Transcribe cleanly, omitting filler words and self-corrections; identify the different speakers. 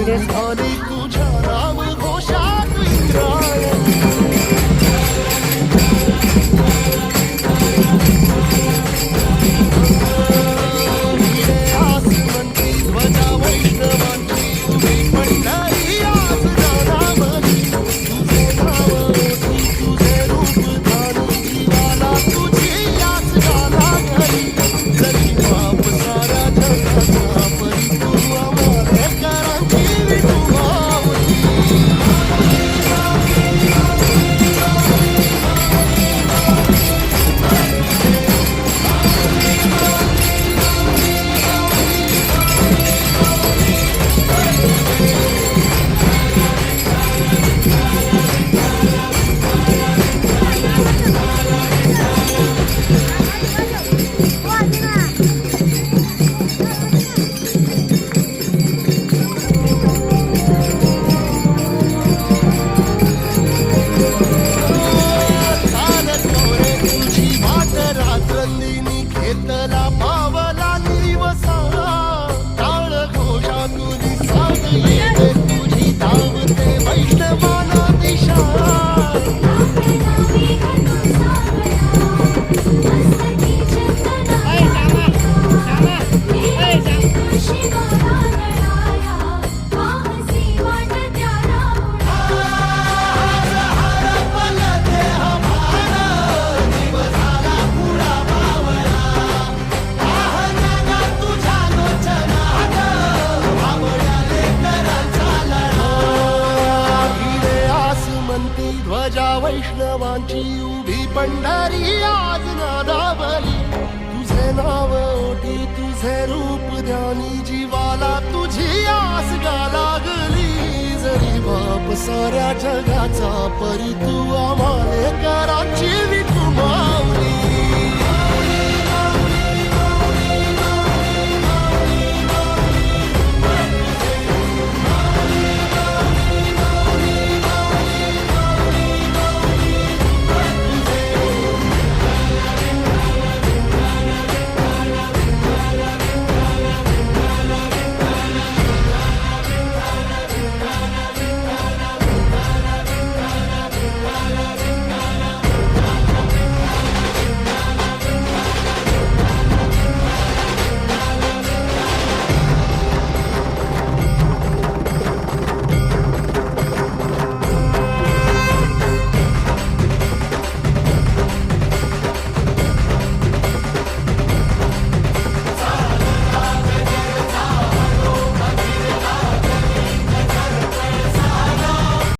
Speaker 1: झाली तुझ्या नाम घोषात इंद्रायणी आसमंती ध्वजा वैष्णवांची उभी पंढरी आज नावावली तुझे नाव ओठी तुझे रूप धानी जीवाला तुझी याच गाला घरी जरी बाप साऱ्या जगाचा परी तू आमालेकरांची विठुमावली घेतला पावला दिवसा टाळ घोषा तुझी साध येते तुझी धावते वैष्णवाला दिशा ध्वजा वैष्णवांची उभी पंढरी आज नादावली तुझे नाव ओठी तुझे रूप ध्यानी जीवाला तुझी आस गा लागली जरी बाप साऱ्या जगाचा परी तू आमालेकरांची विठुमावली